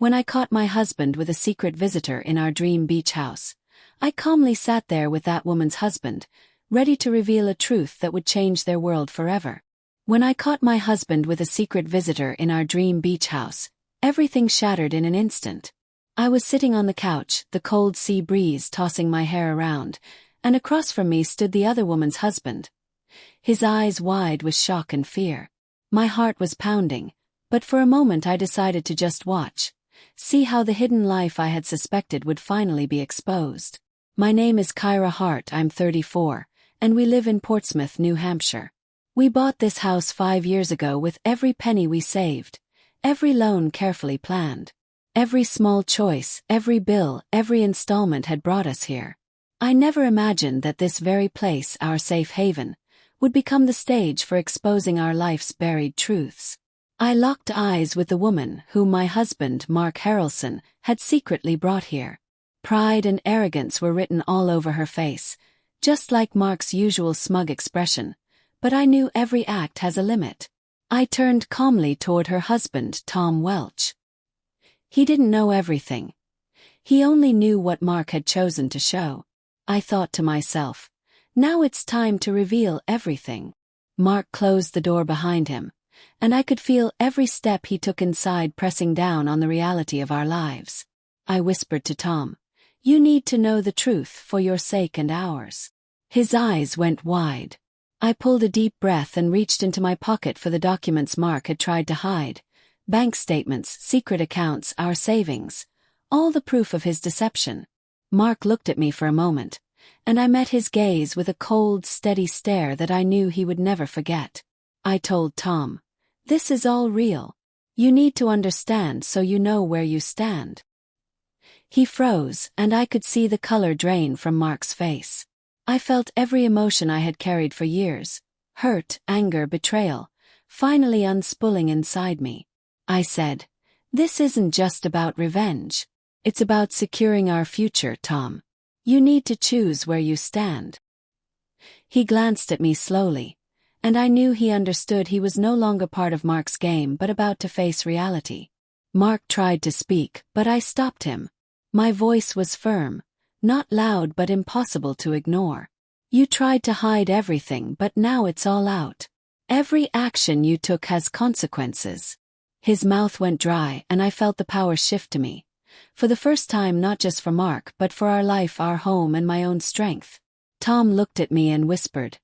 When I caught my husband with a secret visitor in our dream beach house, I calmly sat there with that woman's husband, ready to reveal a truth that would change their world forever. When I caught my husband with a secret visitor in our dream beach house, everything shattered in an instant. I was sitting on the couch, the cold sea breeze tossing my hair around, and across from me stood the other woman's husband. His eyes wide with shock and fear. My heart was pounding, but for a moment I decided to just watch, see how the hidden life I had suspected would finally be exposed. My name is Kyra Hart, I'm 34, and we live in Portsmouth, New Hampshire. We bought this house 5 years ago with every penny we saved, every loan carefully planned. Every small choice, every bill, every installment had brought us here. I never imagined that this very place, our safe haven, would become the stage for exposing our life's buried truths. I locked eyes with the woman whom my husband, Mark Harrelson, had secretly brought here. Pride and arrogance were written all over her face, just like Mark's usual smug expression, but I knew every act has a limit. I turned calmly toward her husband, Tom Welch. He didn't know everything. He only knew what Mark had chosen to show. I thought to myself, now it's time to reveal everything. Mark closed the door behind him, and I could feel every step he took inside pressing down on the reality of our lives. I whispered to Tom, "You need to know the truth for your sake and ours." His eyes went wide. I pulled a deep breath and reached into my pocket for the documents Mark had tried to hide. Bank statements, secret accounts, our savings, all the proof of his deception. Mark looked at me for a moment, and I met his gaze with a cold, steady stare that I knew he would never forget. I told Tom, "This is all real. You need to understand so you know where you stand." He froze, and I could see the color drain from Mark's face. I felt every emotion I had carried for years, hurt, anger, betrayal, finally unspooling inside me. I said, "This isn't just about revenge. It's about securing our future, Tom. You need to choose where you stand." He glanced at me slowly, and I knew he understood he was no longer part of Mark's game but about to face reality. Mark tried to speak, but I stopped him. My voice was firm, not loud but impossible to ignore. "You tried to hide everything, but now it's all out. Every action you took has consequences." His mouth went dry and I felt the power shift to me. For the first time, not just for Mark but for our life, our home, and my own strength. Tom looked at me and whispered,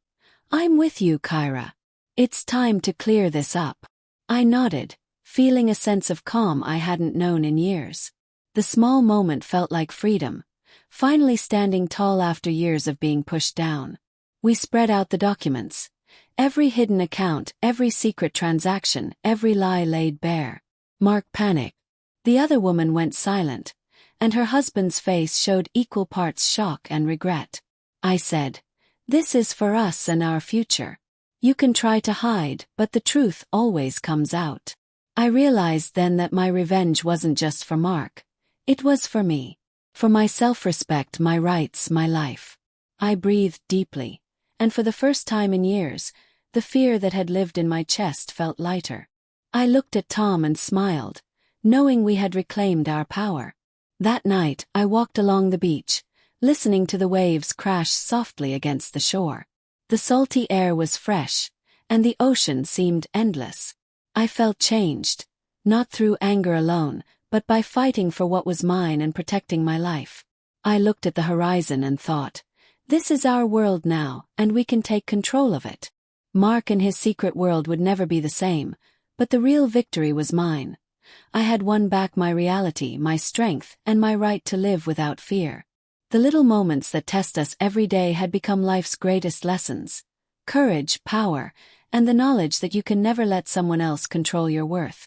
"I'm with you, Kyra. It's time to clear this up." I nodded, feeling a sense of calm I hadn't known in years. The small moment felt like freedom, finally standing tall after years of being pushed down. We spread out the documents. Every hidden account, every secret transaction, every lie laid bare. Mark panicked. The other woman went silent, and her husband's face showed equal parts shock and regret. I said, "This is for us and our future. You can try to hide, but the truth always comes out." I realized then that my revenge wasn't just for Mark. It was for me. For my self-respect, my rights, my life. I breathed deeply, and for the first time in years, the fear that had lived in my chest felt lighter. I looked at Tom and smiled, knowing we had reclaimed our power. That night, I walked along the beach, listening to the waves crash softly against the shore. The salty air was fresh, and the ocean seemed endless. I felt changed, not through anger alone, but by fighting for what was mine and protecting my life. I looked at the horizon and thought, this is our world now, and we can take control of it. Mark and his secret world would never be the same, but the real victory was mine. I had won back my reality, my strength, and my right to live without fear. The little moments that test us every day had become life's greatest lessons. Courage, power, and the knowledge that you can never let someone else control your worth.